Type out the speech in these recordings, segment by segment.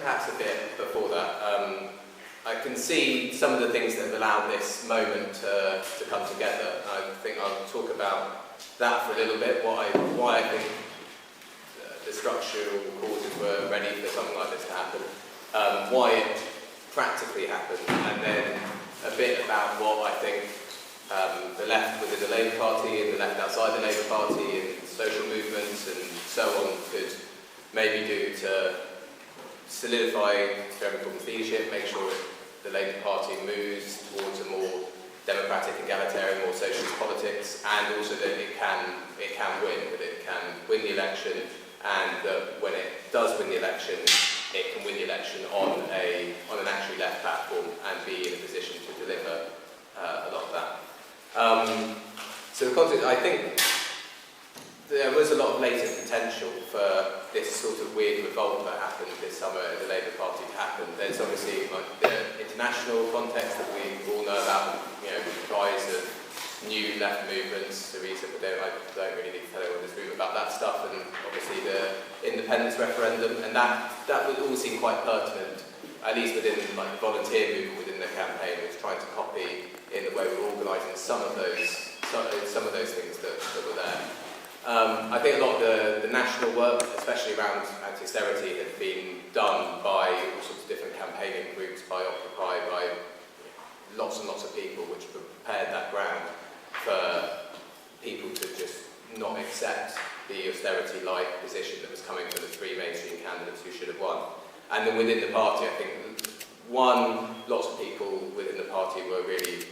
perhaps a bit before that. I can see some of the things that have allowed this moment to come together. I think I'll talk about that for a little bit, why I think the structural causes were ready for something like this to happen, why it practically happened, and then a bit about what I think the left within the Labour Party and the left outside the Labour Party and social movements and so on could maybe do to solidify Jeremy Corbyn's leadership, make sure the Labour Party moves towards a more democratic, egalitarian, more socialist politics, and also that it can win the election, and that when it does win the election, it can win the election on an actually left platform and be in a position to deliver a lot of that. So the context, I think there was a lot of latent potential for this sort of weird revolt that happened this summer in the Labour Party to happen. There's obviously like the international context that we all know about, you know, the rise of new left movements. Theresa, I don't really need to tell anyone in this room about that stuff, and obviously the independence referendum, and that would all seem quite pertinent, at least within like the volunteer movement within the campaign, was trying to copy in the way we were organising some of those things that were there. I think a lot of the national work, especially around anti-austerity, had been done by all sorts of different campaigning groups, by Occupy, by lots and lots of people, which prepared that ground for people to just not accept the austerity-like position that was coming from the three mainstream candidates who should have won. And then within the party, I think, lots of people within the party were really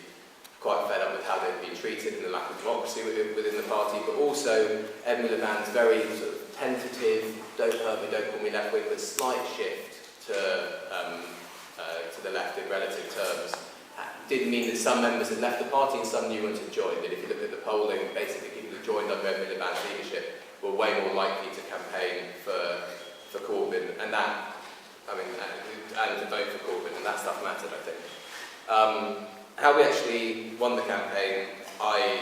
quite fed up with how they'd been treated and the lack of democracy within the party, but also Ed Miliband's very sort of tentative, don't hurt me, don't call me left wing, but slight shift to the left in relative terms did mean that some members had left the party and some new ones had joined. And if you look at the polling, basically people who joined under Ed Miliband's leadership were way more likely to campaign for Corbyn, and and to vote for Corbyn, and that stuff mattered, I think. How we actually won the campaign, I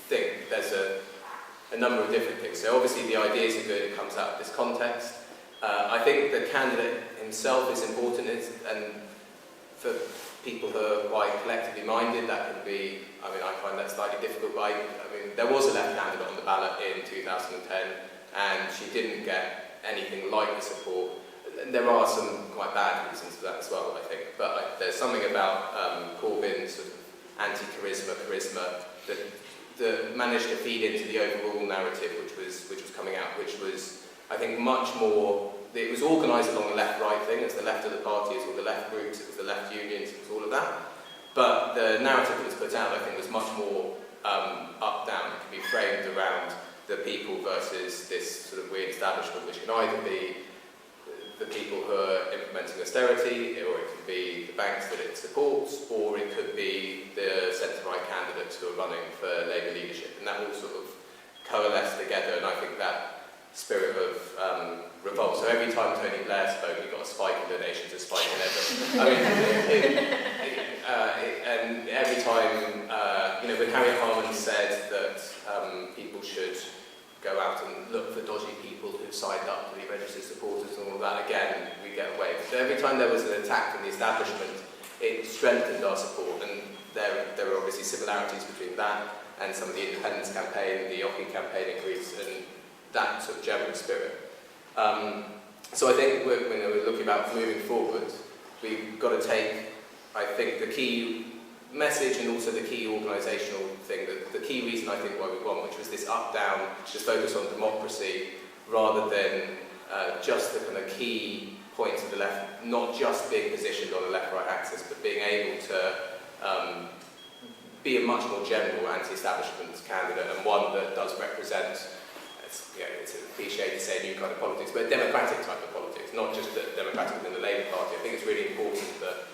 think there's a number of different things. So obviously the ideas are good, it comes out of this context. I think the candidate himself is important, and for people who are quite collectively minded, that can be, I find that slightly difficult, but there was a left candidate on the ballot in 2010, and she didn't get anything like the support. There are some quite bad reasons for that as well, I think, but there's something about Corbyn's sort of charisma that managed to feed into the overall narrative which was coming out, which was, I think, much more. It was organised along a left-right thing. It's the left of the party, it's all the left groups, it was the left unions, it was all of that. But the narrative that was put out, I think, was much more up-down. It could be framed around the people versus this sort of weird establishment, which can either be the people who are implementing austerity, or it could be the banks that it supports, or it could be the centre-right candidates who are running for Labour leadership. And that all sort of coalesced together, and I think that spirit of revolt. So every time Tony Blair spoke, he got a spike in donations, a spike in everything. And every time, when Harriet Harman said that people should go out and look for dodgy people who've signed up to be registered supporters and all of that, again, we get away. So every time there was an attack from the establishment, it strengthened our support, and there were obviously similarities between that and some of the independence campaign, the Occupy campaign in Greece, and that sort of general spirit. So I think when we're looking about moving forward, we've got to take, I think, the key message and also the key organisational thing, the key reason I think why we won, which was this up-down, just focus on democracy, rather than just the kind of key points of the left, not just being positioned on a left-right axis, but being able to be a much more general anti-establishment candidate, and one that does represent, it's a cliche to say new kind of politics, but a democratic type of politics, not just democratic within the Labour Party. I think it's really important that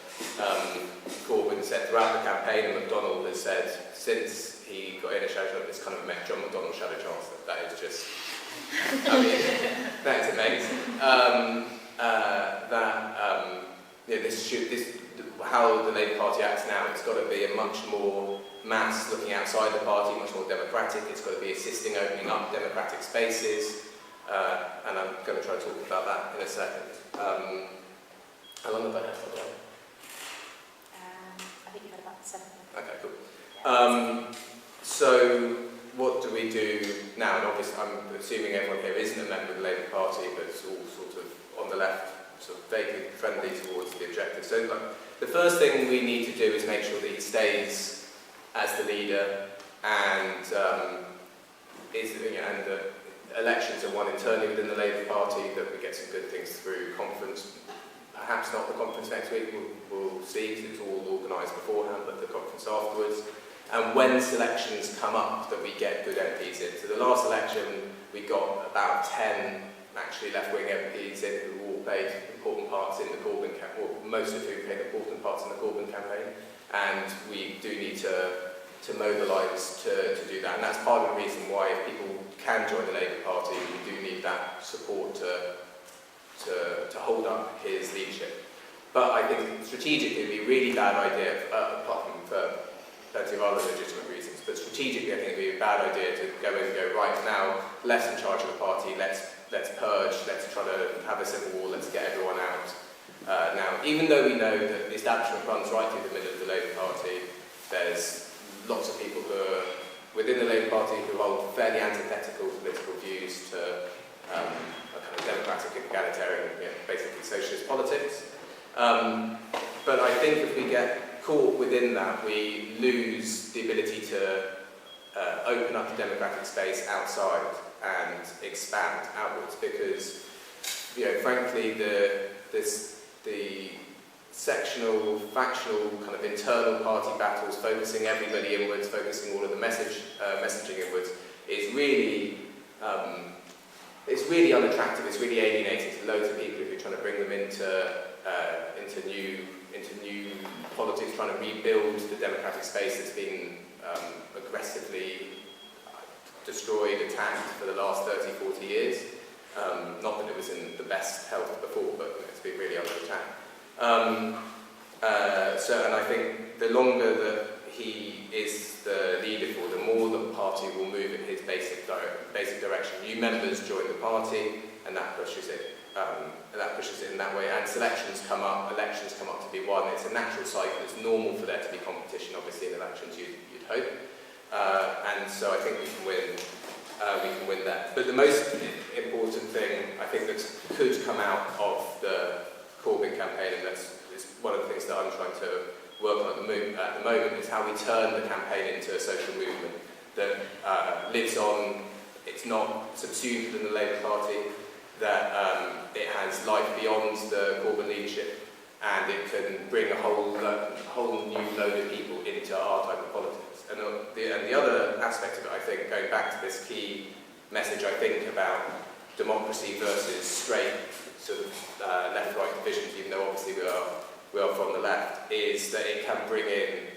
Corbyn said throughout the campaign, and McDonnell has said since he got in a shadow, it's kind of met John McDonnell shadow chancellor. That is just, that is amazing. How the Labour Party acts now, it's got to be a much more mass looking outside the party, much more democratic. It's got to be assisting opening up democratic spaces, and I'm going to try to talk about that in a second. How long have I had for that? I think you've had about 7 minutes. Okay, cool. So what do we do now? And obviously, I'm assuming everyone here isn't a member of the Labour Party, but it's all sort of on the left, sort of vaguely friendly towards the objective. So the first thing we need to do is make sure that he stays as the leader, and elections are won internally within the Labour Party, that we get some good things through conference. Perhaps not the conference next week, we'll see, because it's all organised beforehand, but the conference afterwards. And when selections come up, that we get good MPs in. So the last election, we got about 10 actually left-wing MPs in who all played important parts in the Corbyn campaign, or most of whom played important parts in the Corbyn campaign. And we do need to mobilise to do that. And that's part of the reason why, if people can join the Labour Party, we do need that support to hold up his leadership. But I think strategically it would be a really bad idea, apart from for plenty of other legitimate reasons, but strategically I think it would be a bad idea to go in and go, right, now less in charge of the party, let's purge, let's try to have a civil war, let's get everyone out. Now, even though we know that the establishment runs right through the middle of the Labour Party, there's lots of people who are within the Labour Party who hold fairly antithetical political views to a kind of democratic, egalitarian, basically socialist politics. But I think if we get caught within that, we lose the ability to open up the democratic space outside and expand outwards, because, frankly, the sectional, factional, kind of internal party battles, focusing everybody inwards, focusing all of the messaging inwards, is really it's really unattractive. It's really alienating to loads of people if you're trying to bring them into new politics, trying to rebuild the democratic space that's been aggressively destroyed, attacked for the last 30, 40 years. Not that it was in the best health before, but it's been really under attack. And I think the longer that he is the leader for, the more the party will move in his basic direction. New members join the party, and that pushes it. In that way. And elections come up to be won. It's a natural cycle. It's normal for there to be competition, obviously, in elections. You'd hope. And so I think we can win that. But the most important thing I think that could come out of the Corbyn campaign, and that's one of the things that I'm trying to work on at the moment, is how we turn the campaign into a social movement that lives on. It's not subsumed within the Labour Party, that it has life beyond the Corbyn leadership, and it can bring a whole new load of people into our type of politics. And the other aspect of it, I think, going back to this key message, I think, about democracy versus straight sort of left-right divisions, even though obviously we are from the left, is that it can bring in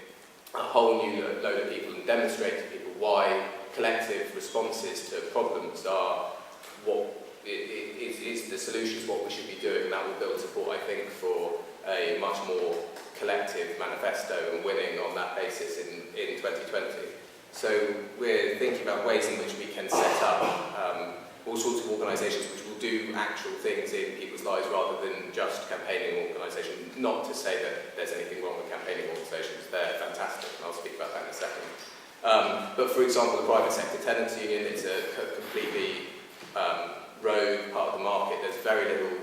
a whole new load of people and demonstrate to people why collective responses to problems are what is the solutions, what we should be doing, and that will build support, I think, for a much more collective manifesto and winning on that basis in 2020. So we're thinking about ways in which we can set up all sorts of organisations which will do actual things in people's lives rather than just campaigning organisations. Not to say that there's anything wrong with campaigning organisations, they're fantastic, and I'll speak about that in a second. But for example, the private sector tenants union, it's a completely rogue part of the market. There's very little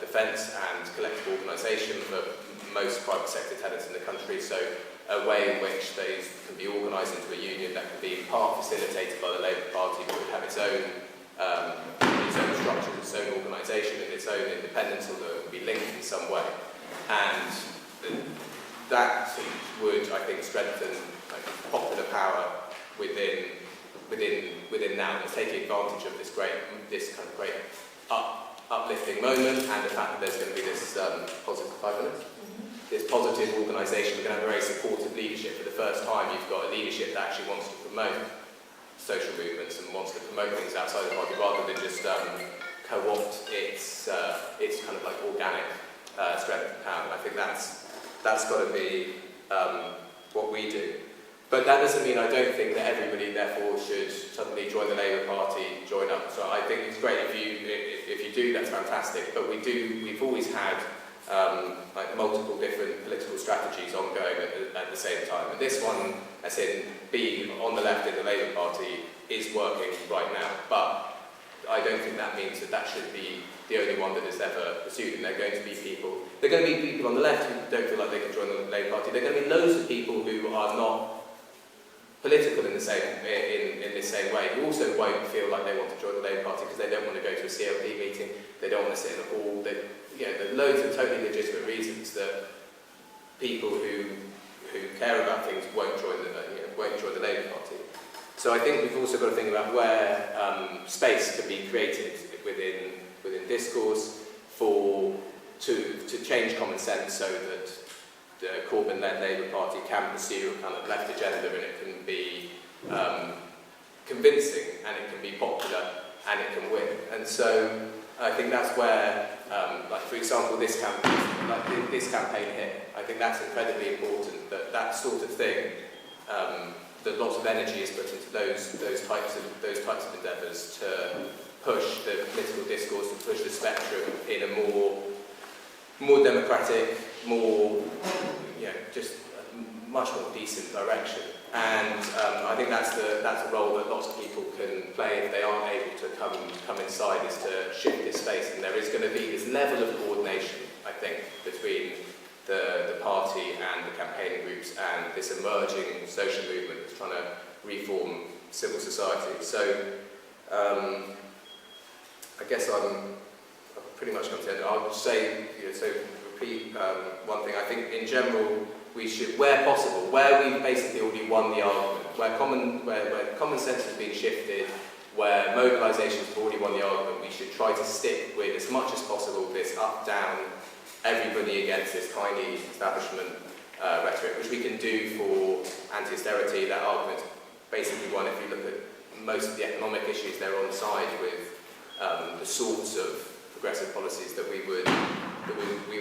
defence and collective organisation for most private sector tenants in the country, so a way in which they can be organised into a union that can be in part facilitated by the Labour Party, but would have its own structures, its own organisation and its own independence, although it would be linked in some way. And that would, I think, strengthen popular power within now, and taking advantage of this kind of great uplifting moment, and the fact that there's going to be this positive 5 minutes. This positive organisation, we're going to have a very supportive leadership. For the first time, you've got a leadership that actually wants to promote social movements and wants to promote things outside the party rather than just co-opt its kind of like organic strength and power. And I think that's got to be what we do. But that doesn't mean I don't think that everybody therefore should suddenly join the Labour Party, join up. So I think it's great if you do, that's fantastic. But we've always had like multiple different political strategies ongoing at the same time. And this one, as in being on the left in the Labour Party, is working right now. But I don't think that means that should be the only one that is ever pursued. And there are going to be people on the left who don't feel like they can join the Labour Party. There are going to be loads of people who are not political in the same way, who also won't feel like they want to join the Labour Party because they don't want to go to a CLP meeting, they don't want to sit in a hall. There are loads of totally legitimate reasons that people who care about things won't join the Labour Party. So I think we've also got to think about where space can be created within discourse to change common sense so that the Corbyn-led Labour Party can pursue a kind of left agenda, and it can be convincing, and it can be popular, and it can win. And so I think that's where, like for example, this campaign here, I think that's incredibly important. That sort of thing, that lots of energy is put into those types of endeavours to push the political discourse, to push the spectrum in a more democratic, more, just a much more decent direction. And I think that's a role that lots of people can play if they aren't able to come inside, is to shift this space. And there is going to be this level of coordination, I think, between the party and the campaigning groups and this emerging social movement that's trying to reform civil society. So I guess I've pretty much come to the end. I'll just say, repeat one thing. I think in general we should, where possible, where we've basically already won the argument, where common sense has been shifted, where mobilisations have already won the argument, we should try to stick with, as much as possible, this up-down, everybody against this tiny establishment rhetoric, which we can do for anti-austerity. That argument basically won. If you look at most of the economic issues, they're on side with the sorts of progressive policies that we would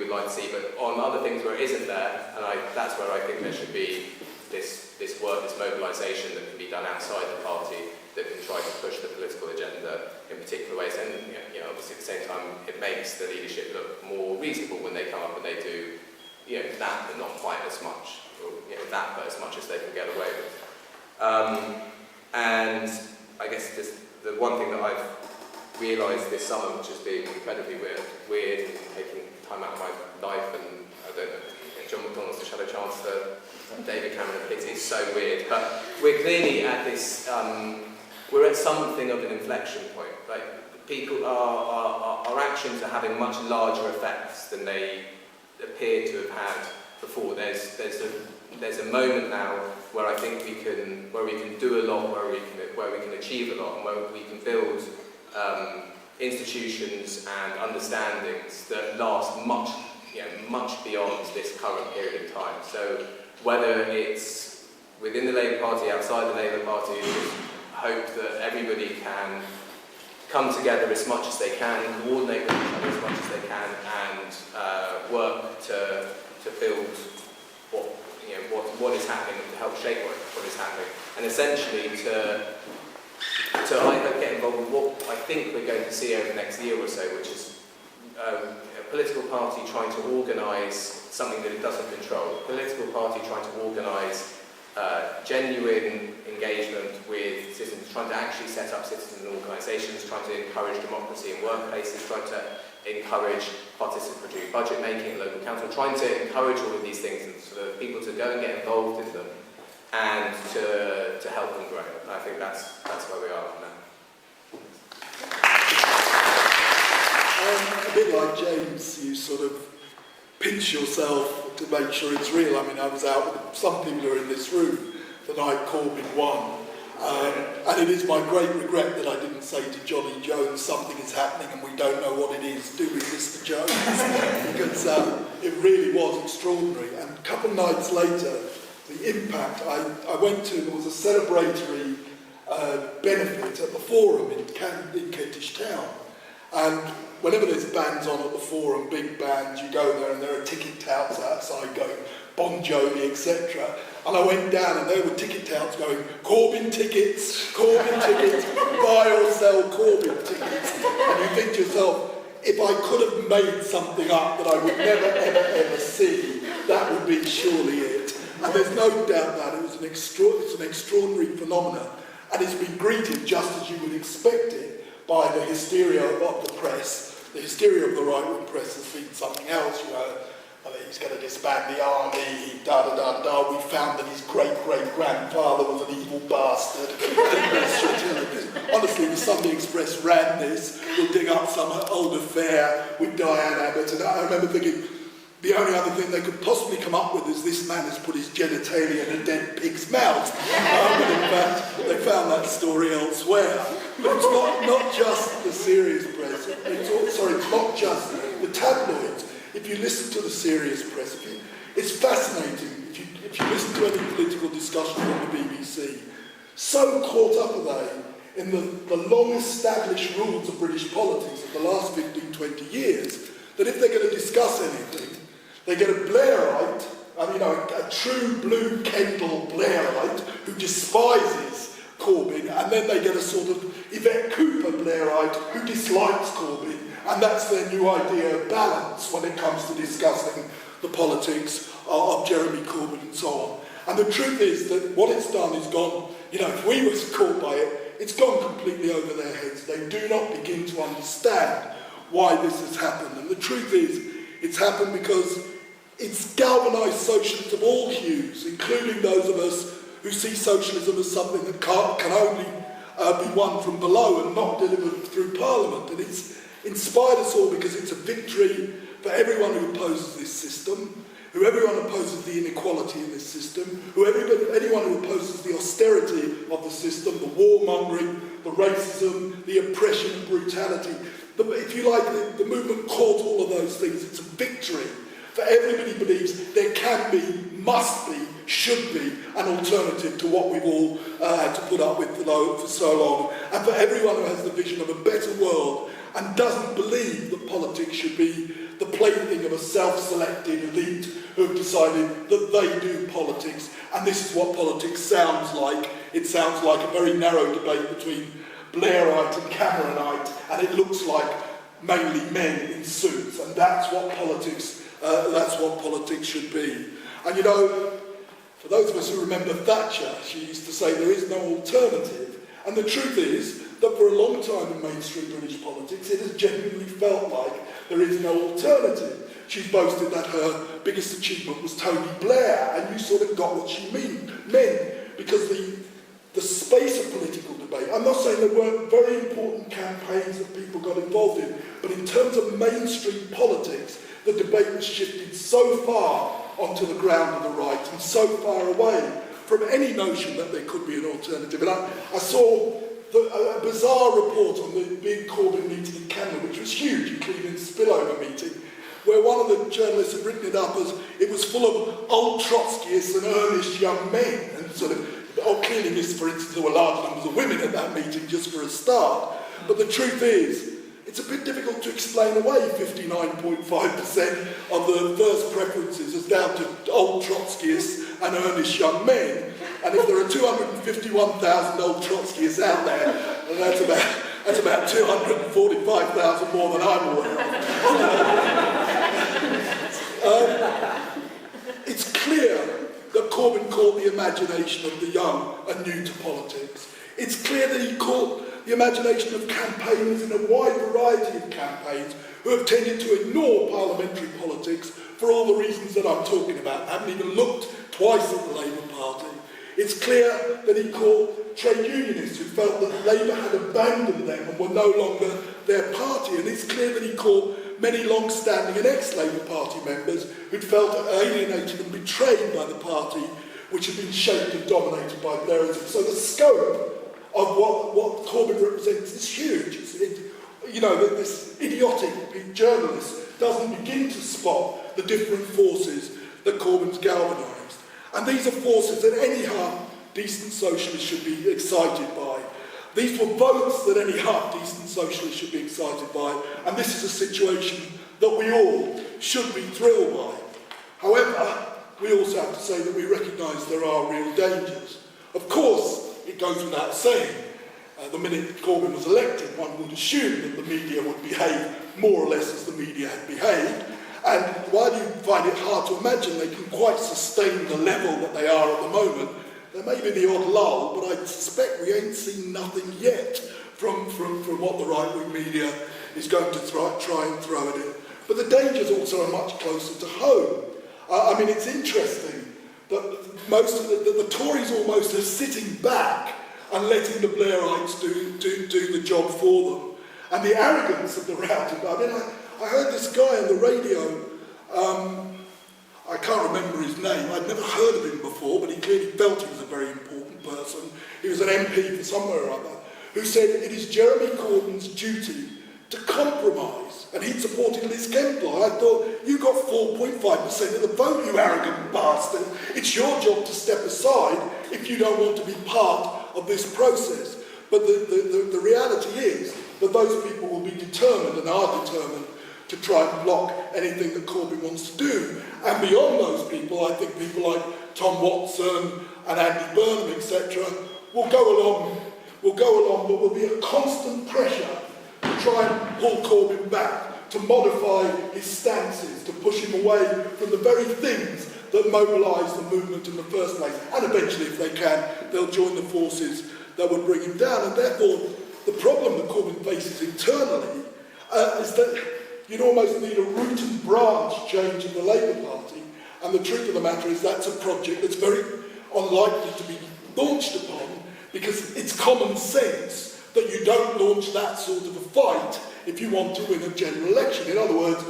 like to see. But on other things where it isn't there, and that's where I think there should be this work, this mobilisation that can be done outside the party, that can try to push the political agenda in particular ways. And obviously at the same time, it makes the leadership look more reasonable when they come up and they do that, but not quite as much, or that, but as much as they can get away with. And I guess the one thing that I've realised this summer, which has been incredibly weird, and taking time out of my life, and I don't know, John McDonnell's the Shadow Chancellor, David Cameron, it's so weird. But we're clearly at this, we're at something of an inflection point. Like, our actions are having much larger effects than they appear to have had before. There's a moment now where I think we can do a lot, where we can achieve a lot, and where we can build institutions and understandings that last much beyond this current period of time. So whether it's within the Labour Party, outside the Labour Party, hope that everybody can come together as much as they can, coordinate with each other as much as they can, and work to build what is happening, and to help shape what is happening, and essentially to I hope get involved with what I think we're going to see over the next year or so, which is a political party trying to organise something that it doesn't control. A political party trying to organise genuine engagement with citizens, trying to actually set up citizen organisations, trying to encourage democracy in workplaces, trying to encourage participatory budget making, local council, trying to encourage all of these things and for people to go and get involved in them and to help them grow. And I think that's where we are now. A bit like James, you sort of pinch yourself to make sure it's real. I mean, I was out with some people who are in this room the night Corbyn won. And it is my great regret that I didn't say to Johnny Jones, something is happening and we don't know what it is, do we, Mr. Jones? Because it really was extraordinary. And a couple of nights later, the impact, I went to, there was a celebratory benefit at the Forum in Kentish Town. And whenever there's bands on at the Forum, big bands, you go there and there are ticket touts outside going, Bon Jovi, etc. And I went down and there were ticket touts going, Corbyn tickets, buy or sell Corbyn tickets. And you think to yourself, if I could have made something up that I would never, ever see, that would be surely it. And there's no doubt that it's an extraordinary phenomenon, and it's been greeted just as you would expect it by the hysteria of the press. The hysteria of the right-wing press has been something else, you know. I mean, he's going to disband the army, da-da-da-da. We found that his great-great-grandfather was an evil bastard. Honestly, the Sunday Express ran this. We'll dig up some old affair with Diane Abbott. And I remember thinking, the only other thing they could possibly come up with is this man has put his genitalia in a dead pig's mouth. But in fact, they found that story elsewhere. But it's not just the serious press. It's not just the tabloids. If you listen to the serious press, it's fascinating. If you listen to any political discussion on the BBC, so caught up are they in the long-established rules of British politics of the last 15, 20 years, that if they're going to discuss anything, they get a Blairite, a true blue Kendall Blairite who despises Corbyn, and then they get a sort of Yvette Cooper Blairite who dislikes Corbyn, and that's their new idea of balance when it comes to discussing the politics of Jeremy Corbyn and so on. And the truth is that what it's done is gone, if we were caught by it, it's gone completely over their heads. They do not begin to understand why this has happened. And the truth is, it's happened because it's galvanised socialists of all hues, including those of us who see socialism as something that can only be won from below and not delivered through Parliament. And it's inspired us all because it's a victory for everyone who opposes this system, everyone who opposes the inequality in this system, anyone who opposes the austerity of the system, the warmongering, the racism, the oppression and brutality. If you like, the movement caught all of those things. It's a victory for everybody who believes there can be, must be, should be an alternative to what we've all had to put up with for so long, and for everyone who has the vision of a better world and doesn't believe that politics should be the plaything of a self-selected elite who have decided that they do politics, and this is what politics sounds like. It sounds like a very narrow debate between Blairite and Cameronite, and it looks like mainly men in suits, and that's what politics should be. And for those of us who remember Thatcher, she used to say there is no alternative, and the truth is that for a long time in mainstream British politics it has genuinely felt like there is no alternative. She's boasted that her biggest achievement was Tony Blair, and you sort of got what she meant, because the space of political debate, I'm not saying there weren't very important campaigns that people got involved in, but in terms of mainstream politics, the debate was shifted so far onto the ground of the right and so far away from any notion that there could be an alternative. And I saw a bizarre report on the big Corbyn meeting in Canada, which was huge, including the spillover meeting, where one of the journalists had written it up as it was full of old Trotskyists and earnest young men, and sort of, clearly, for instance, there were large numbers of women at that meeting just for a start. But the truth is, it's a bit difficult to explain away 59.5% of the first preferences as down to old Trotskyists and earnest young men. And if there are 251,000 old Trotskyists out there, then that's about 245,000 more than I'm aware of. It's clear that Corbyn caught the imagination of the young and new to politics. It's clear that he caught the imagination of campaigners in a wide variety of campaigns who have tended to ignore parliamentary politics for all the reasons that I'm talking about, haven't even looked twice at the Labour Party. It's clear that he caught trade unionists who felt that Labour had abandoned them and were no longer their party, and it's clear that he caught many long-standing and ex-Labour Party members who'd felt alienated and betrayed by the party which had been shaped and dominated by Blairism. So the scope of what Corbyn represents is huge. This idiotic journalist doesn't begin to spot the different forces that Corbyn's galvanised. And these are forces that any half-decent socialist should be excited by. These were votes that any half-decent socialist should be excited by, and this is a situation that we all should be thrilled by. However, we also have to say that we recognise there are real dangers. Of course, it goes without saying, the minute Corbyn was elected, one would assume that the media would behave more or less as the media had behaved. And while you find it hard to imagine they can quite sustain the level that they are at the moment, there may be the odd lull, but I suspect we ain't seen nothing yet from what the right-wing media is going to try and throw at it. But the dangers also are much closer to home. I mean, it's interesting that most of the Tories almost are sitting back and letting the Blairites do the job for them. And the arrogance of the routing. I mean, I heard this guy on the radio, I can't remember his name, I'd never heard of him before, but he clearly felt he was a very important person. He was an MP for somewhere or other, who said it is Jeremy Corbyn's duty to compromise, and he'd supported Liz Kempler. I thought, you got 4.5% of the vote, you arrogant bastard. It's your job to step aside if you don't want to be part of this process. But the reality is that those people will be determined and are determined to try and block anything that Corbyn wants to do. And beyond those people, I think people like Tom Watson and Andy Burnham, etc., will go along, but will be a constant pressure to try and pull Corbyn back, to modify his stances, to push him away from the very things that mobilised the movement in the first place. And eventually, if they can, they'll join the forces that would bring him down. And therefore, the problem that Corbyn faces internally is that you'd almost need a root and branch change in the Labour Party. And the truth of the matter is that's a project that's very unlikely to be launched upon, because it's common sense that you don't launch that sort of a fight if you want to win a general election. In other words,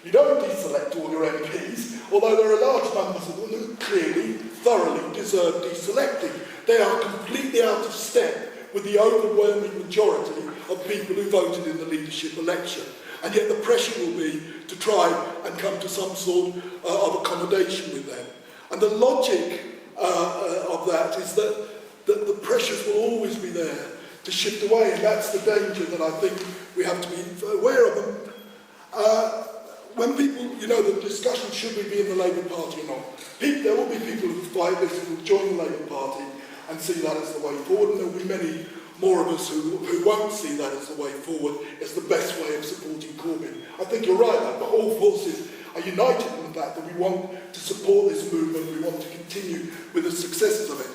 you don't deselect all your MPs, although there are large numbers of them who clearly, thoroughly deserve deselecting. They are completely out of step with the overwhelming majority of people who voted in the leadership election. And yet the pressure will be to try and come to some sort of accommodation with them. And the logic of that is that the pressures will always be there to shift away, and that's the danger that I think we have to be aware of. When people, the discussion, should we be in the Labour Party or not? There will be people who fight this, who will join the Labour Party and see that as the way forward, and there will be many more of us who won't see that as the way forward, as the best way of supporting Corbyn. I think you're right, that all forces are united in the fact that we want to support this movement, we want to continue with the successes of it.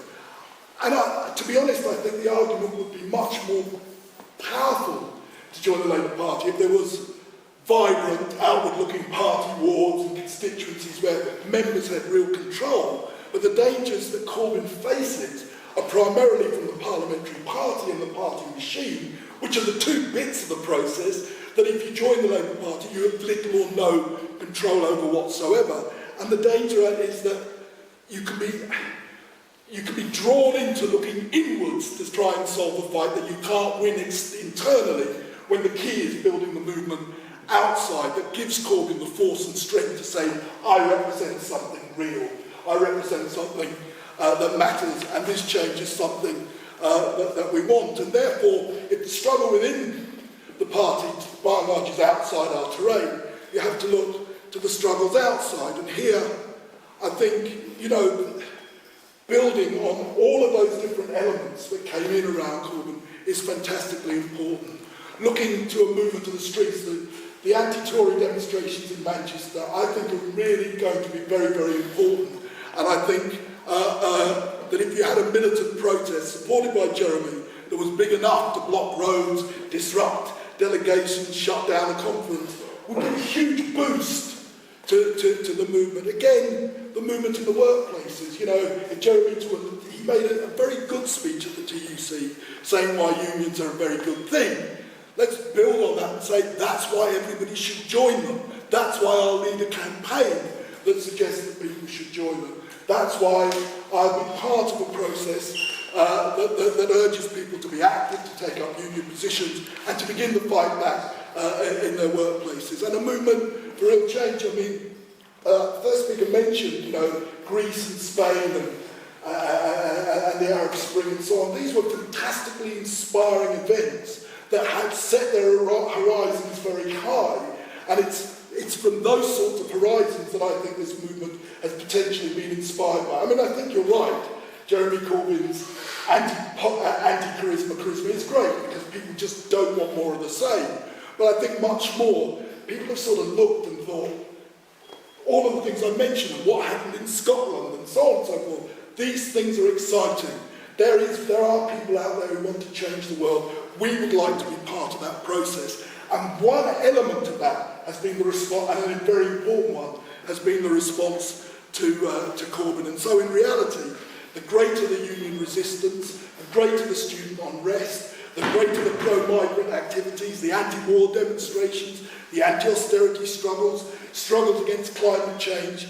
And to be honest, I think the argument would be much more powerful to join the Labour Party if there was vibrant, outward-looking party wards and constituencies where members had real control. But the dangers that Corbyn faces are primarily from the parliamentary party and the party machine, which are the two bits of the process that if you join the Labour Party, you have little or no control over whatsoever. And the danger is that you can be drawn into looking inwards to try and solve a fight that you can't win internally, when the key is building the movement outside that gives Corbyn the force and strength to say, I represent something real, I represent something that matters, and this change is something that we want. And therefore, if the struggle within the party, by and large, is outside our terrain, you have to look to the struggles outside. And here, I think, building on all of those different elements that came in around Corbyn is fantastically important. Looking to a movement to the streets, the anti-Tory demonstrations in Manchester, I think are really going to be very, very important. And I think that if you had a militant protest supported by Jeremy that was big enough to block roads, disrupt delegations, shut down a conference, would be a huge boost to the movement. Again, the movement in the workplaces. Jeremy, he made a very good speech at the TUC saying why unions are a very good thing. Let's build on that and say that's why everybody should join them. That's why I'll lead a campaign that suggests that people should join them. That's why I'll be part of a process that urges people to be active, to take up union positions, and to begin the fight back in their workplaces. And a movement for real change. I mean, first speaker mentioned, Greece and Spain and the Arab Spring and so on. These were fantastically inspiring events that had set their horizons very high. And it's it's from those sorts of horizons that I think this movement has potentially been inspired by. I mean, I think you're right. Jeremy Corbyn's anti-charisma is great because people just don't want more of the same. But I think much more, people have sort of looked and thought, all of the things I mentioned, and what happened in Scotland and so on and so forth, these things are exciting. There are people out there who want to change the world. We would like to be part of that process. And one element of that has been the response, and a very important one, has been the response to Corbyn. And so in reality, the greater the union resistance, the greater the student unrest, the greater the pro-migrant activities, the anti-war demonstrations, the anti-austerity struggles against climate change,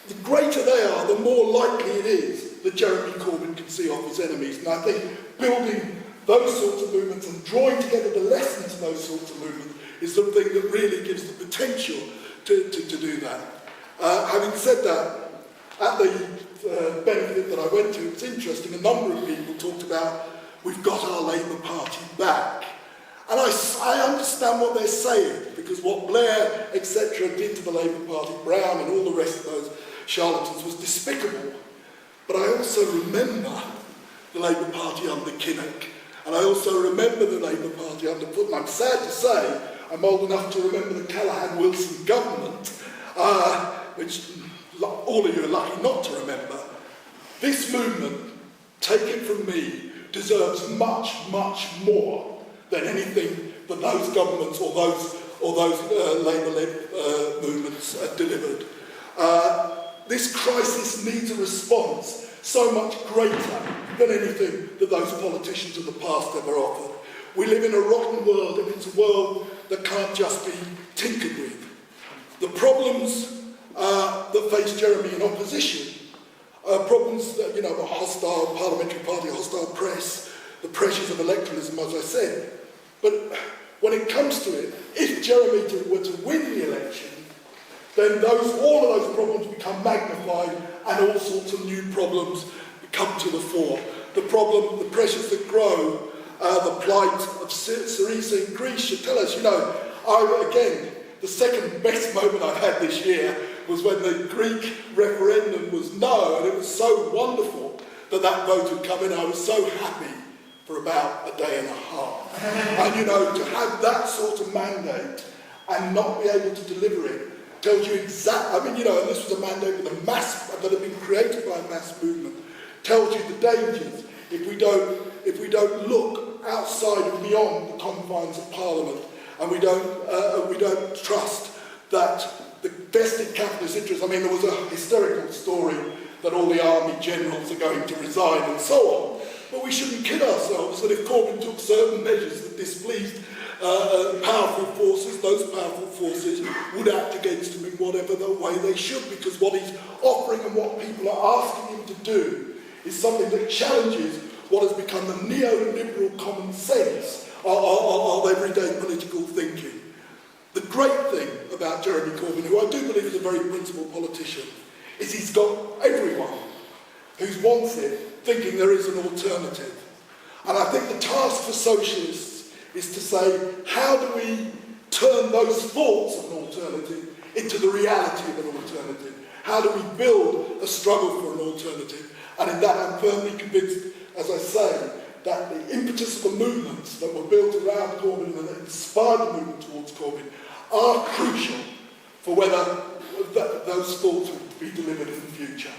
the greater they are, the more likely it is that Jeremy Corbyn can see off his enemies. And I think building those sorts of movements and drawing together the lessons of those sorts of movements is the thing that really gives the potential to do that. Having said that, at the benefit that I went to, it's interesting, a number of people talked about, we've got our Labour Party back. And I understand what they're saying, because what Blair, etc., did to the Labour Party, Brown and all the rest of those charlatans was despicable. But I also remember the Labour Party under Kinnock, and I also remember the Labour Party under Putnam. I'm sad to say, I'm old enough to remember the Callaghan-Wilson government, which all of you are lucky not to remember. This movement, taken from me, deserves much, much more than anything that those governments or those Labour-led movements delivered. This crisis needs a response so much greater than anything that those politicians of the past ever offered. We live in a rotten world, and it's a world that can't just be tinkered with. The problems that face Jeremy in opposition, problems that, a hostile parliamentary party, a hostile press, the pressures of electoralism, as I said. But when it comes to it, if Jeremy were to win the election, then all of those problems become magnified and all sorts of new problems come to the fore. The pressures that grow, the plight of Syriza in Greece should tell us, the second best moment I've had this year was when the Greek referendum was no, and it was so wonderful that vote had come in. I was so happy for about a day and a half. And to have that sort of mandate and not be able to deliver it tells you exactly, and this was a mandate with a mass, that had been created by a mass movement, tells you the dangers if we don't look outside and beyond the confines of Parliament, and we don't trust that the vested capitalist interests. There was a hysterical story that all the army generals are going to resign and so on. But we shouldn't kid ourselves that if Corbyn took certain measures that displeased powerful forces, those powerful forces would act against him in whatever the way they should, because what he's offering and what people are asking him to do is something that challenges what has become the neoliberal common sense of everyday political thinking. The great thing about Jeremy Corbyn, who I do believe is a very principled politician, is he's got everyone who wants it thinking there is an alternative. And I think the task for socialists is to say, how do we turn those thoughts of an alternative into the reality of an alternative? How do we build a struggle for an alternative? And in that I'm firmly convinced, as I say, that the impetus of the movements that were built around Corbyn and that inspired the movement towards Corbyn are crucial for whether those thoughts will be delivered in the future.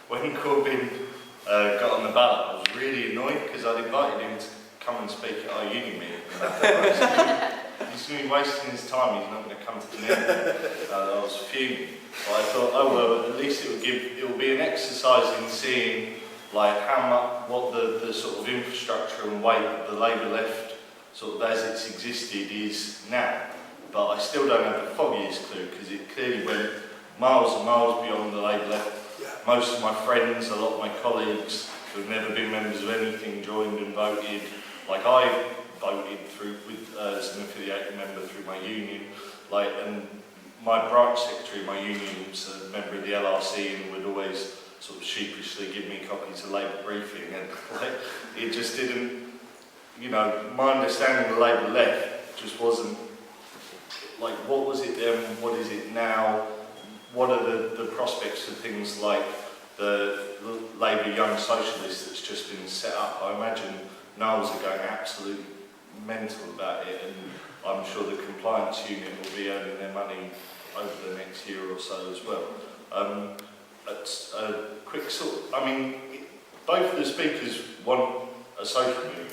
When Corbyn got on the ballot, I was really annoyed because I'd invited him to come and speak at our union meeting. He's going to be wasting his time, he's not going to come to the meeting. I was fuming. But I thought, at least it will be an exercise in seeing what the sort of infrastructure and weight of the Labour left, sort of as it's existed, is now. But I still don't have the foggiest clue, because it clearly went miles and miles beyond the Labour left. Most of my friends, a lot of my colleagues who've never been members of anything joined and voted. I voted through as an affiliated member through my union, and my branch secretary, my union, was a member of the LRC and would always sort of sheepishly give me copies of Labour briefing, and like, it just didn't, you know, my understanding of the Labour left just wasn't, like, what was it then, what is it now, what are the prospects for things like the Labour Young Socialist that's just been set up. I imagine Knowles are going absolutely mental about it, and I'm sure the compliance unit will be earning their money over the next year or so as well. A quick sort of, I mean, both of the speakers want a social movement.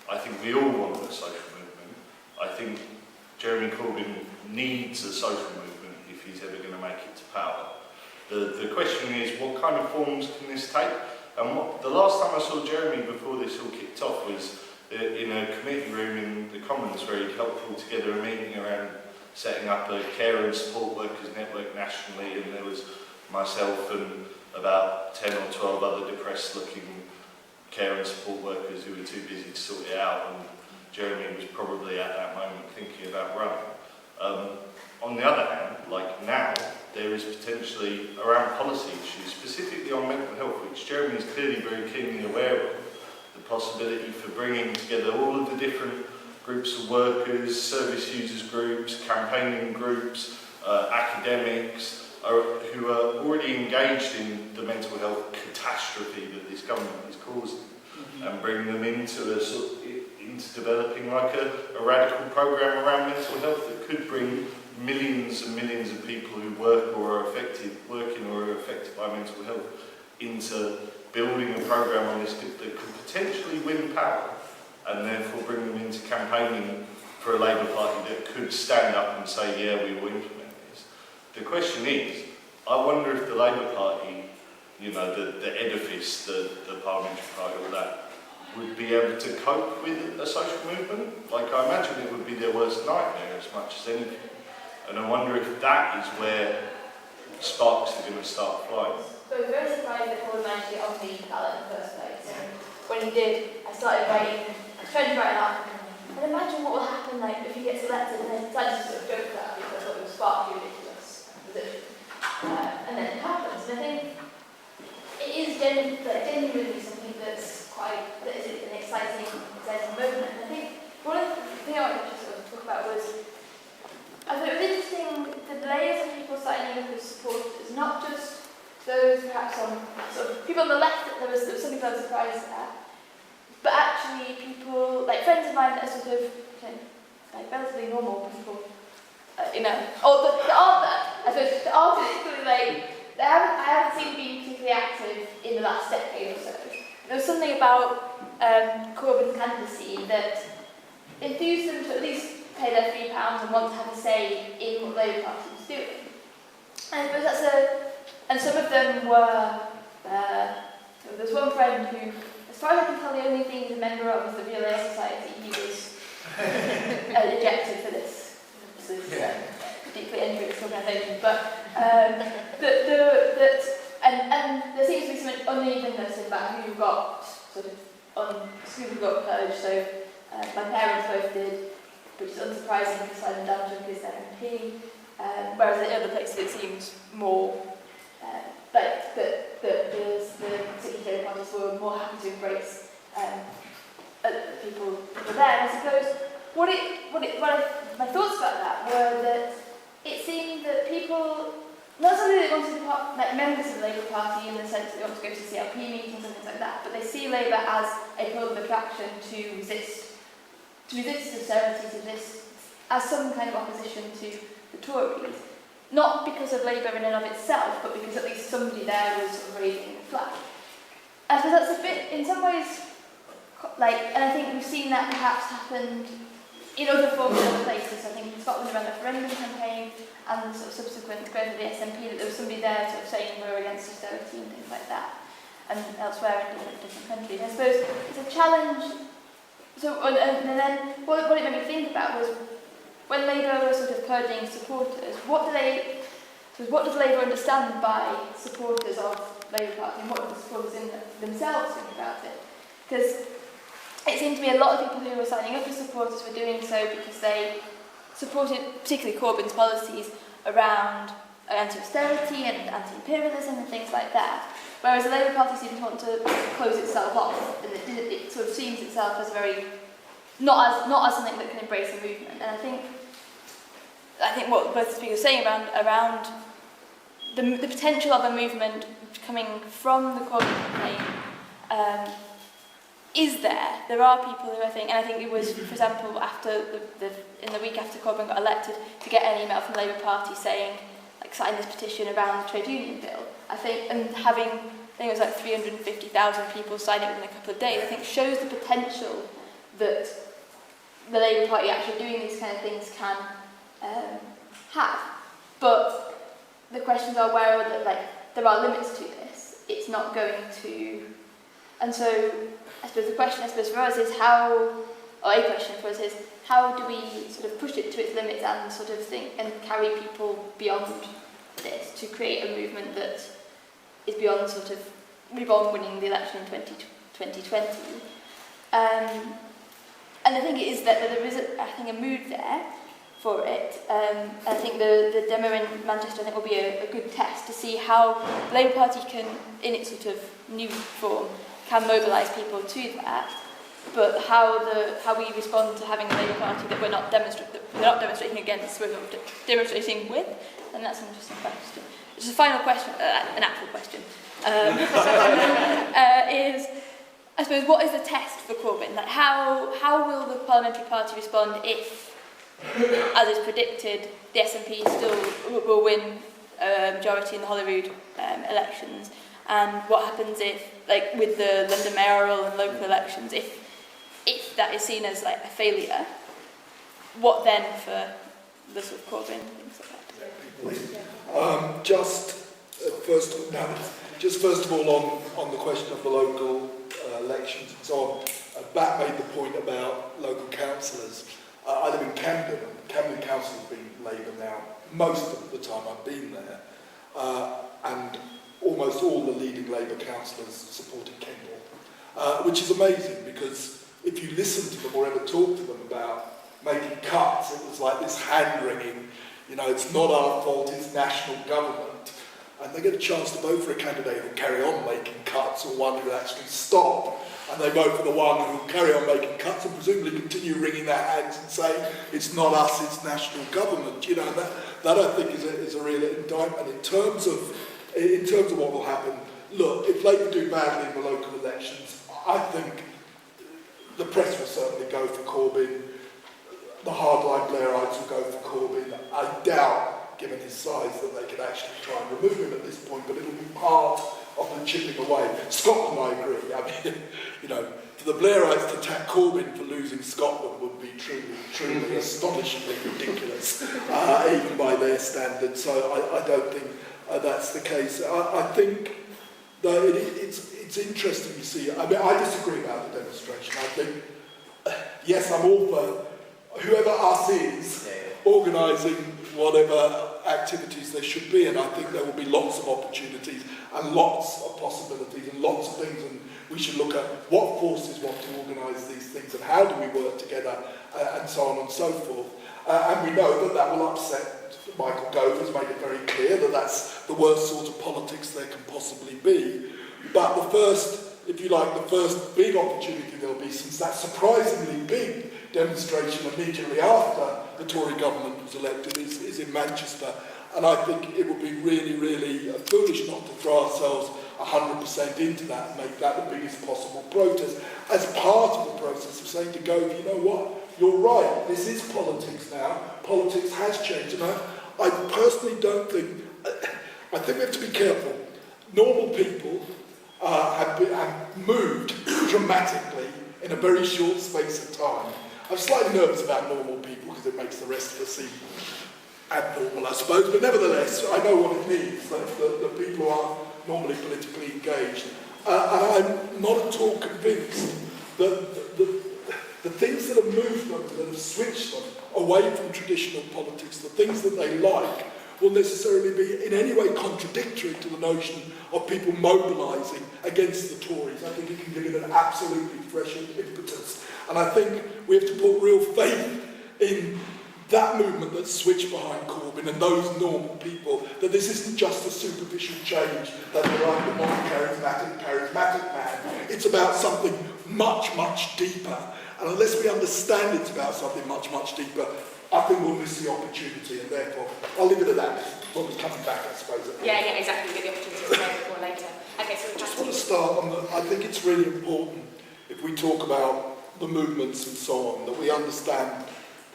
I think we all want a social movement. I think Jeremy Corbyn needs a social movement if he's ever going to make it to power. The question is, what kind of forms can this take? And the last time I saw Jeremy before this all kicked off was in a committee room in the Commons, where he helped pull together a meeting around setting up a care and support workers network nationally, and there was myself and about 10 or 12 other depressed looking care and support workers who were too busy to sort it out, and Jeremy was probably at that moment thinking about running. On the other hand, like now, there is potentially around policy issues, specifically on mental health, which Jeremy is clearly very keenly aware of, the possibility for bringing together all of the different groups of workers, service users groups, campaigning groups, academics, who are already engaged in the mental health catastrophe that this government is causing, and bring them into developing like a radical programme around mental health that could bring millions and millions of people who work or are working or are affected by mental health into building a programme on this that could potentially win power, and therefore bring them into campaigning for a Labour Party that could stand up and say, yeah, we will implement this. The question is, I wonder if the Labour Party, you know, the edifice, the parliamentary party, all that, would be able to cope with a social movement. Like, I imagine it would be their worst nightmare as much as anything. And I wonder if that is where sparks are going to start flying. So I was very surprised that Corbyn managed to get on the ballot in the first place. And when he did, I was trying to write an article. And imagine what will happen like if he gets elected, and then decided to sort of joke about it because I thought it was far too ridiculous position. And then it happens. And I think it is genuinely something that is an exciting moment. And I think one of the things I wanted to sort of talk about was, I thought it was interesting the layers of people signing up as supporters, not just those perhaps on sort of people on the left that there was something I was surprised at, but actually people, like friends of mine that are sort of, you know, like relatively normal people, you know, or that aren't that, I suppose, that aren't particularly like, I haven't seen being particularly active in the last decade or so. There was something about Corbyn's candidacy that enthused them to at least pay their £3 and want to have a say in what the Labour Party was doing. And I suppose and some of them were, there's one friend who, as far as I can tell, the only thing he's a member of is the Real Air Society. He was ejected for this. This is deeply injurious organisation. But and there seems to be some unevenness about who got who got purged. So my parents both did, which is unsurprising because Simon Danjock is their MP. Whereas in other places it seems more like the particular parties were more happy to embrace people there. And I suppose my thoughts about that were that it seemed that people, not something they wanted to be like members of the Labour Party in the sense that they want to go to CLP meetings and things like that, but they see Labour as a pole of attraction to resist austerity, to resist as some kind of opposition to the Tories. Not because of Labour in and of itself, but because at least somebody there was sort of raising the flag. And so that's a bit, in some ways, like, and I think we've seen that perhaps happened in other forms in other places. I think in Scotland around the referendum campaign and the sort of subsequent growth of the SNP, that there was somebody there sort of saying we're against austerity and things like that, and elsewhere in different countries. I suppose it's a challenge. So, and then what it made me think about was, when Labour was sort of purging supporters, what does Labour understand by supporters of Labour Party, and what do the supporters in themselves think about it? Because it seemed to me a lot of people who were signing up as supporters were doing so because they supported particularly Corbyn's policies around anti-austerity and anti-imperialism and things like that. Whereas the Labour Party seems to want to close itself off, and it sort of sees itself as not as something that can embrace a movement. And I think what both speakers are saying around the potential of a movement coming from the Corbyn campaign is there. There are people who I think it was, for example, in the week after Corbyn got elected, to get an email from the Labour Party saying, like, sign this petition around the trade union bill. I think it was like 350,000 people sign it within a couple of days. I think shows the potential that the Labour Party actually doing these kind of things can have. But the questions are there are limits to this. It's not going to, and so I suppose the question for us is how do we sort of push it to its limits and sort of think and carry people beyond this to create a movement that is beyond winning the election in 2020. And I think it is that there is a mood there for it. I think the demo in Manchester will be a good test to see how the Labour Party can, in its sort of new form, can mobilise people to that. But how we respond to having a Labour Party that we're not demonstrating against, we're demonstrating with, and that's an interesting question. Just a final question, an actual question, is, I suppose, what is the test for Corbyn? Like, how will the parliamentary party respond if, as is predicted, the SNP still will win a majority in the Holyrood elections? And what happens if, like, with the London mayoral and local elections, if that is seen as like a failure, what then for the sort of Corbyn and things like that? Just first of all on the question of the local elections and so on, Bat made the point about local councillors. I live in Camden. Camden Council has been Labour now most of the time I've been there, and almost all the leading Labour councillors supported Kendall, which is amazing because if you listen to them or ever talk to them about making cuts, it was like this hand-wringing, it's not our fault, it's national government. And they get a chance to vote for a candidate who will carry on making cuts or one who will actually stop. And they vote for the one who will carry on making cuts and presumably continue wringing their hands and saying, it's not us, it's national government. That I think is a real indictment. In terms of what will happen, look, if Labour do badly in the local elections, I think the press will certainly go for Corbyn. The hardline Blairites will go for Corbyn. I doubt, given his size, that they could actually try and remove him at this point, but it'll be part of them chipping away. Scotland, I agree. I mean, for the Blairites to attack Corbyn for losing Scotland would be truly astonishingly ridiculous, even by their standards. So I don't think that's the case. I think that it's interesting to see. I mean, I disagree about the demonstration. I think, yes, I'm all for whoever us is organising whatever activities there should be, and I think there will be lots of opportunities and lots of possibilities and lots of things, and we should look at what forces want to organise these things and how do we work together, and so on and so forth. And we know that will upset. Michael Gove has made it very clear that that's the worst sort of politics there can possibly be. But the first big opportunity there'll be, since that surprisingly big demonstration immediately after the Tory government was elected, is in Manchester. And I think it would be really, really foolish not to throw ourselves 100% into that and make that the biggest possible protest as part of the process of saying to Gove, you know what, you're right, this is politics now. Politics has changed. And I personally don't think, I think we have to be careful. Normal people have moved dramatically in a very short space of time. I'm slightly nervous about normal people because it makes the rest of us seem abnormal, I suppose, but nevertheless, I know what it means, that people who are normally politically engaged. And I'm not at all convinced that the things that have moved them, that have switched them away from traditional politics, the things that they like, will necessarily be in any way contradictory to the notion of people mobilising against the Tories. I think it can give it an absolutely fresh impetus. And I think we have to put real faith in that movement that switched behind Corbyn and those normal people, that this isn't just a superficial change, that they're like the non-charismatic man. It's about something much, much deeper. And unless we understand it's about something much, much deeper, I think we'll miss the opportunity, and therefore, I'll leave it at that. When we're coming back, I suppose. Yeah, exactly. We'll get the opportunity to say it more later. Okay, so I just want to start on I think it's really important, if we talk about the movements and so on, that we understand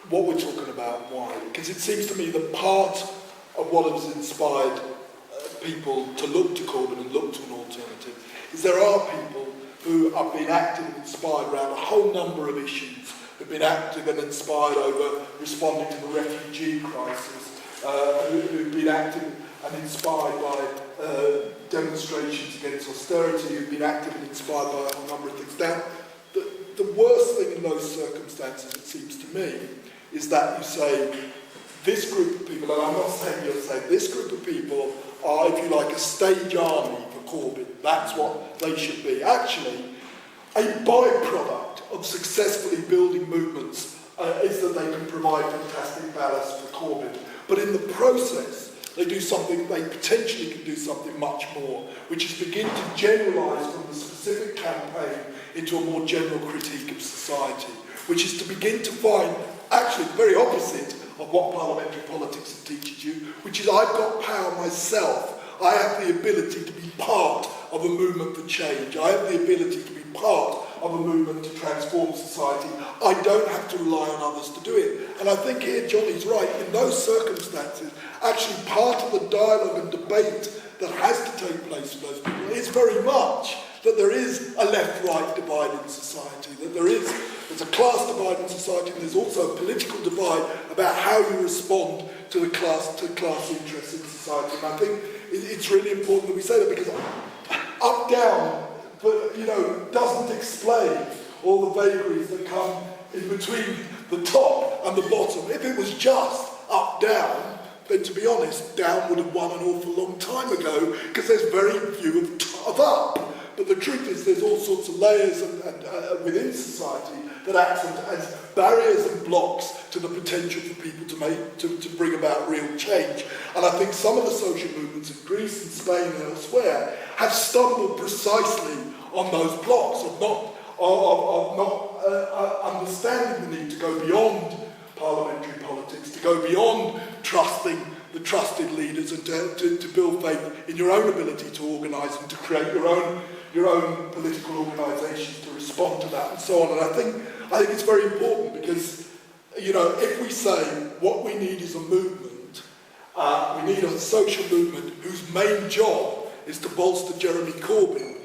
what we're talking about, why. Because it seems to me that part of what has inspired people to look to Corbyn and look to an alternative is there are people who have been active and inspired around a whole number of issues, who've been active and inspired over responding to the refugee crisis, who've been active and inspired by demonstrations against austerity, who've been active and inspired by a whole number of things. Now, the worst thing in those circumstances, it seems to me, is that you say, this group of people, and I'm not saying you're saying, this group of people are, if you like, a stage army for Corbyn. That's what they should be. Actually, a byproduct of successfully building movements is that they can provide fantastic ballast for Corbyn. But in the process, they potentially can do something much more, which is begin to generalise from the specific campaign into a more general critique of society, which is to begin to find, actually, the very opposite of what parliamentary politics teaches you, which is I've got power myself. I have the ability to be part of a movement for change. I have the ability to be part of a movement to transform society. I don't have to rely on others to do it. And I think here Johnny's right. In those circumstances, actually part of the dialogue and debate that has to take place with those people is very much that there is a left-right divide in society, that there's a class divide in society, and there's also a political divide about how you respond to the class interests in society. And I think it's really important that we say that, because up-down, doesn't explain all the vagaries that come in between the top and the bottom. If it was just up-down, then to be honest, down would have won an awful long time ago, because there's very few of up. But the truth is there's all sorts of layers within society that act as barriers and blocks to the potential for people to bring about real change. And I think some of the social movements in Greece and Spain and elsewhere have stumbled precisely on those blocks of not understanding the need to go beyond parliamentary politics, to go beyond trusting the trusted leaders, and to build faith in your own ability to organise and to create your own political organisations to respond to that, and so on. And I think it's very important, because if we say what we need is a movement, we need a social movement whose main job is to bolster Jeremy Corbyn,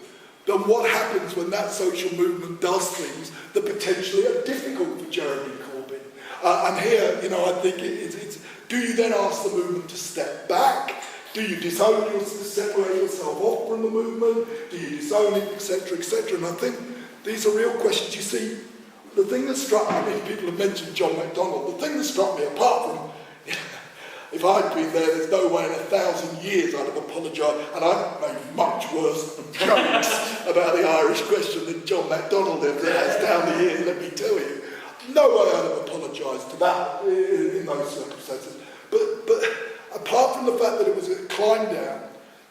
then what happens when that social movement does things that potentially are difficult for Jeremy Corbyn? And here, I think it's do you then ask the movement to step back? Do you disown separate yourself off from the movement? Do you disown it, etc., etc.? And I think these are real questions. You see, the thing that struck me, people have mentioned John MacDonald, the thing that struck me, apart from, if I'd been there, there's no way in 1,000 years I'd have apologised, and I've made much worse jokes about the Irish question than John MacDonald has down the years, let me tell you. No way I'd have apologised to that in those circumstances. But apart from the fact that it was a climb down,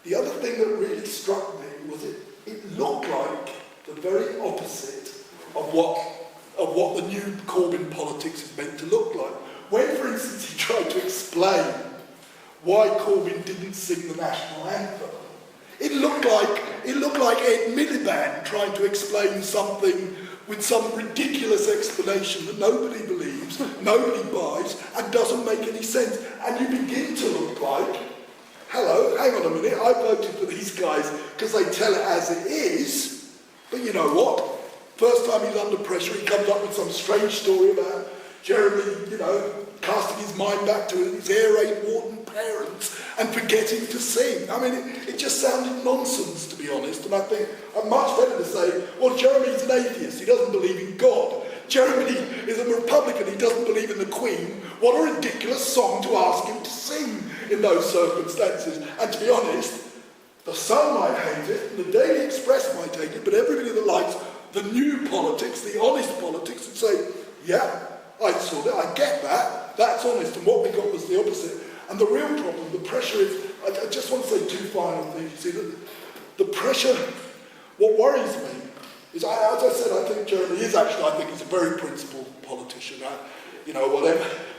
the other thing that really struck me was it looked like the very opposite of what the new Corbyn politics is meant to look like. When, for instance, he tried to explain why Corbyn didn't sing the national anthem, it looked like Ed Miliband trying to explain something with some ridiculous explanation that nobody believes, nobody buys, and doesn't make any sense. And you begin to look like, hello, hang on a minute, I voted for these guys because they tell it as it is, but you know what? First time he's under pressure, he comes up with some strange story about Jeremy, casting his mind back to his air raid warden parents and forgetting to sing. I mean, it just sounded nonsense, to be honest. And I think I'm much better to say, well, Jeremy's an atheist. He doesn't believe in God. Jeremy is a Republican. He doesn't believe in the Queen. What a ridiculous song to ask him to sing in those circumstances. And to be honest, the Sun might hate it, and the Daily Express might hate it, but everybody that likes the new politics, the honest politics, would say, yeah, I saw that, I get that, that's honest, and what we got was the opposite. And the real problem, the pressure is, I just want to say two final things. You see, the pressure, what worries me is, as I said, I think Jeremy is actually, I think he's a very principled politician. You know,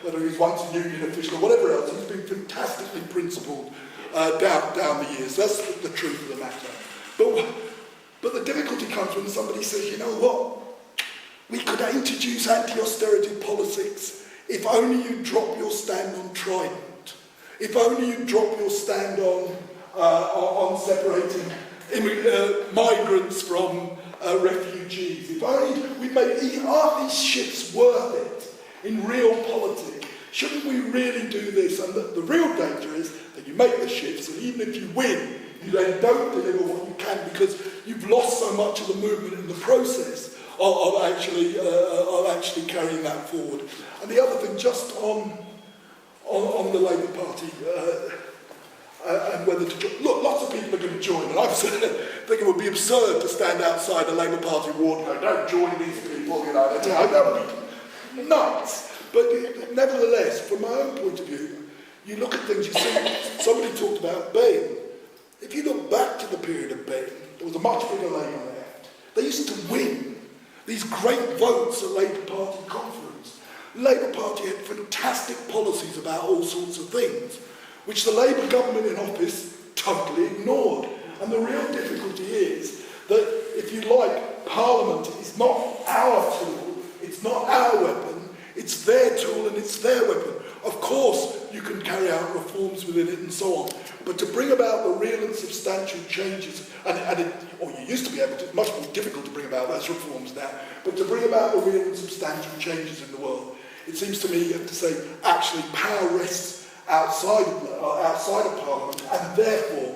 whether he's once a union official or whatever else, he's been fantastically principled down the years. That's the truth of the matter. But the difficulty comes when somebody says, you know what, we could introduce anti-austerity politics if only you drop your stand on Trident, if only you drop your stand on separating migrants from refugees, if only we make, aren't these shifts worth it in real politics? Shouldn't we really do this? And the real danger is that you make the shifts, and even if you win, you then don't deliver what you can because you've lost so much of the movement in the process of actually carrying that forward. And the other thing, just on the Labour Party, and whether to join. Look, lots of people are going to join, and I think it would be absurd to stand outside a Labour Party ward and go, don't join these people, you know, that would be nuts. But nevertheless, from my own point of view, you look at things, you see, somebody talked about Bain. If you look back to the period of Bain, there was a much bigger Labour left. They used to win these great votes at Labour Party conference. Labour Party had fantastic policies about all sorts of things, which the Labour government in office totally ignored. And the real difficulty is that, if you like, Parliament is not our tool, it's not our weapon, it's their tool and it's their weapon. Of course, you can carry out reforms within it and so on, but to bring about the real and substantial changes, or you used to be able to, much more difficult to bring about those reforms now, but to bring about the real and substantial changes in the world, it seems to me you have to say, actually, power rests outside of Parliament, and therefore,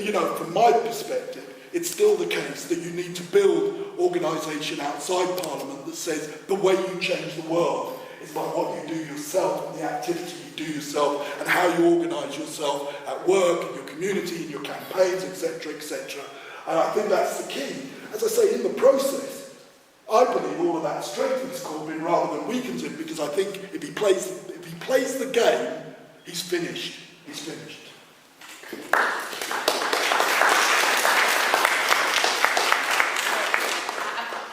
you know, from my perspective, it's still the case that you need to build organisation outside Parliament that says the way you change the world is by what you do yourself and the activity you do yourself and how you organise yourself at work, in your community, in your campaigns, etc., etc. And I think that's the key. As I say, in the process, I believe all of that strengthens Corbyn rather than weakens him, because I think if he plays the game, he's finished. He's finished.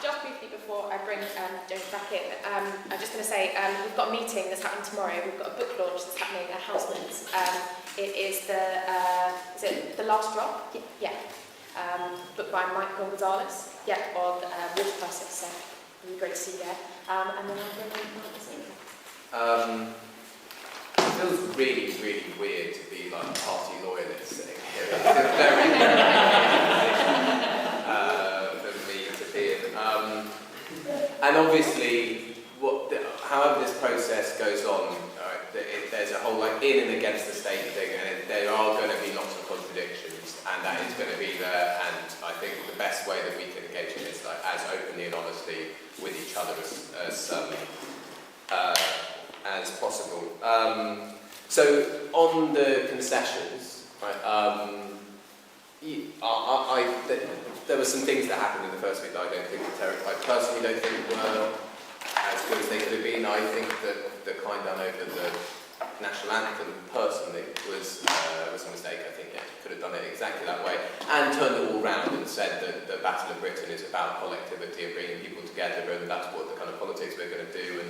Just briefly before I bring Jones back in, I'm just going to say we've got a meeting that's happening tomorrow. We've got a book launch that's happening at Housemans. It is the Last Drop? Yeah. Book by Michael Gonzalez. Yeah, on water crisis. So really great to see you there. And then I'll bring Mark this in. It feels really, really weird to be like a party loyalist sitting here. It's a very for me to be in. And obviously, however this process goes on, there's a whole like in and against the state thing, and there are going to be lots of contradictions, and that is going to be there. And I think the best way that we can engage in is like as openly and honestly with each other as possible. So on the concessions, right, there were some things that happened in the first week that I don't think were terrible. I personally don't think were as good as they could have been. I think that the kind done over the national anthem personally was a mistake. I think could have done it exactly that way and turned it all round and said that the Battle of Britain is about collectivity and bringing people together, and that's what the kind of politics we're going to do. And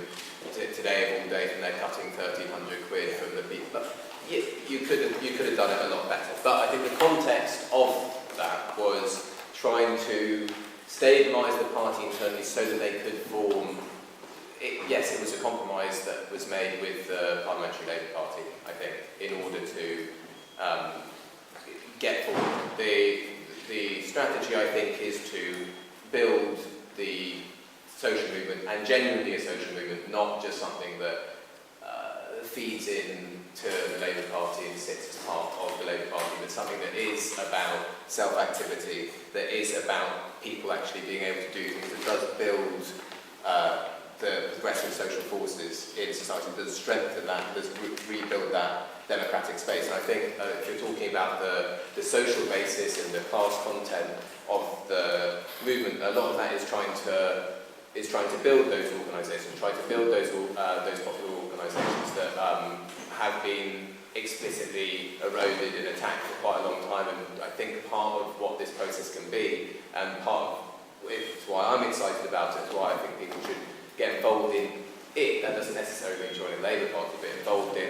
today of all days, when they're cutting 1,300 quid from the people, you could have done it a lot better. But I think the context of that was trying to stabilise the party internally so that they could form. Yes, it was a compromise that was made with the Parliamentary Labour Party, I think, in order to get forward. The strategy, I think, is to build the social movement, and genuinely a social movement, not just something that feeds in to the Labour Party and sits as part of the Labour Party, but something that is about self-activity, that is about people actually being able to do things, that does build the progressive social forces in society, does strengthen that, does rebuild that democratic space. And I think if you're talking about the social basis and the class content of the movement, a lot of that is trying to is trying to build those organisations, trying to build those popular organisations that have been explicitly eroded and attacked for quite a long time. And I think part of what this process can be, and part of it's why I'm excited about it, it's why I think people should get involved in it. That doesn't necessarily mean join the Labour Party, but involved in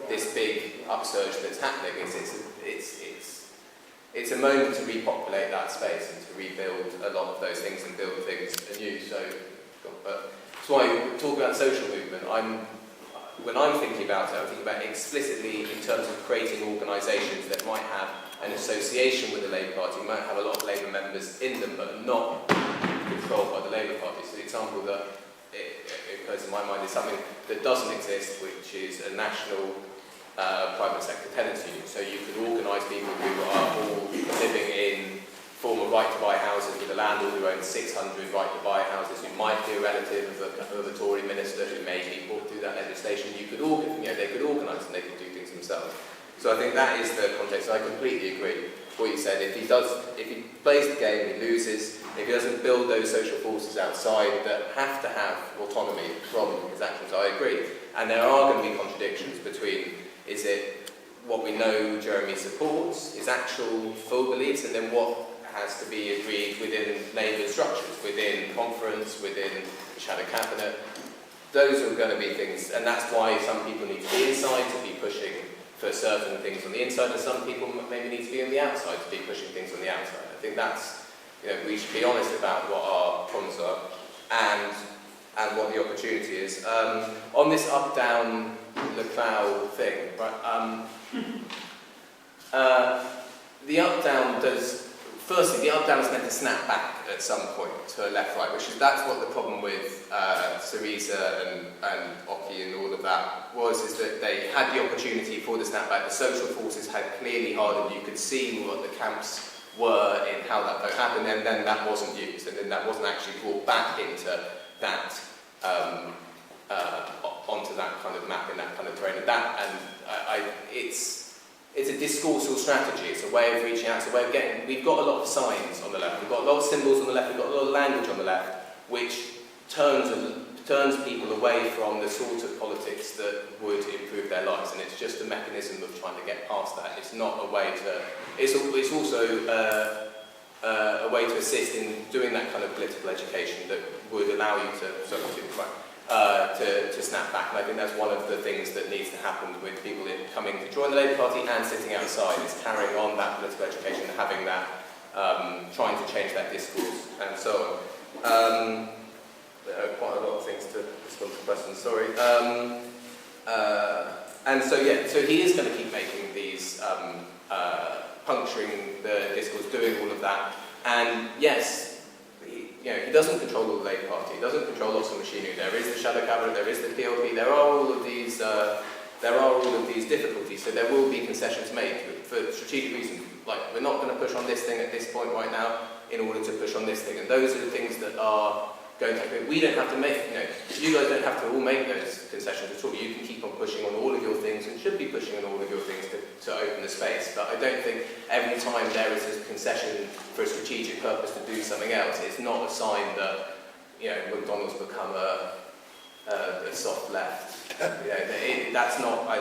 this big upsurge that's happening. It's a moment to repopulate that space and to rebuild a lot of those things and build things anew. So, but that's why we talk about social movement. When I'm thinking about it, I'm thinking about it explicitly in terms of creating organisations that might have an association with the Labour Party, might have a lot of Labour members in them, but not controlled by the Labour Party. So the example that it occurs in my mind is something that doesn't exist, which is a national private sector tenants union. So you could organise people who are all living in former right-to-buy houses with a landlord who owns 600 right-to-buy houses, who might be a relative of a Tory minister who may be brought through that legislation. You could they could organise and they could do things themselves. So I think that is the context. I completely agree with what you said. If he plays the game, he loses. If he doesn't build those social forces outside that have to have autonomy from his actions, I agree. And there are going to be contradictions between, is it what we know Jeremy supports, his actual full beliefs, and then what has to be agreed within Labour structures, within conference, within the shadow cabinet. Those are going to be things, and that's why some people need to be inside to be pushing for certain things on the inside, and some people maybe need to be on the outside to be pushing things on the outside. I think that's, we should be honest about what our problems are and what the opportunity is. On this up-down Leclerc thing, right? The up-down does. Firstly, the up-down is meant to snap back at some point to left-right, that's what the problem with Syriza and Oki and all of that is that they had the opportunity for the snapback. The social forces had clearly hardened. You could see what the camps were in how that vote happened, and then that wasn't used, and then that wasn't actually brought back into that, onto that kind of map in that kind of terrain. It's a discoursal strategy, it's a way of reaching out, it's a way of getting. We've got a lot of signs on the left, we've got a lot of symbols on the left, we've got a lot of language on the left, which turns people away from the sort of politics that would improve their lives, and it's just a mechanism of trying to get past that. It's not a way to. It's also a way to assist in doing that kind of political education that would allow you to snap back. And I think that's one of the things that needs to happen with people coming to join the Labour Party and sitting outside, is carrying on that political education and having that, trying to change that discourse and so on. There are quite a lot of things to respond to questions, sorry. And so he is going to keep making these, puncturing the discourse, doing all of that. And yes, he doesn't control all the Labour Party, he doesn't control lots of machinery. There is the shadow cabinet, there is the PLP, there are all of these difficulties, so there will be concessions made for strategic reasons. Like, we're not going to push on this thing at this point right now in order to push on this thing, and those are the things that are going to happen. We don't have to make, you guys don't have to all make those concessions at all. You can keep on pushing on all of your things and should be pushing on all of your things to open the space. But I don't think every time there is a concession for a strategic purpose to do something else, it's not a sign that McDonald's become a soft left. That's not. I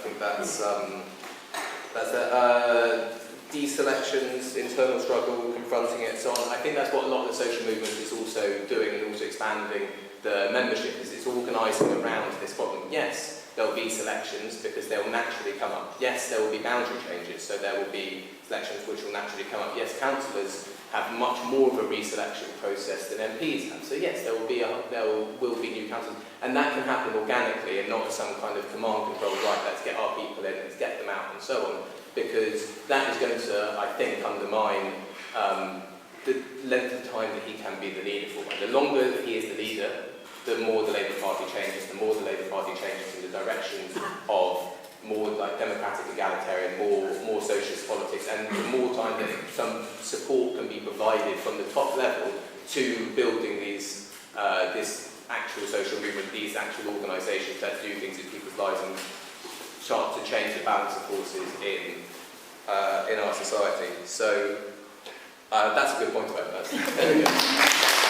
think that's deselections, internal struggle, confronting it, so on. I think that's what a lot of the social movement is also doing, and also expanding the membership, is it's organising around this problem. Yes, there will be selections because they will naturally come up. Yes, there will be boundary changes, so there will be selections which will naturally come up. Yes, councillors have much more of a reselection process than MPs have. So yes, there will be new councillors, and that can happen organically and not as some kind of command control. Right, let's get our people in, let's get them out, and so on. Because that is going to, I think, undermine the length of time that he can be the leader for. And the longer that he is the leader, the more the Labour Party changes, the more the Labour Party changes in the direction of more like democratic, egalitarian, more socialist politics, and the more time that some support can be provided from the top level to building these, this actual social movement, these actual organisations that do things in people's lives and start to change the balance of forces in our society. So that's a good point to end.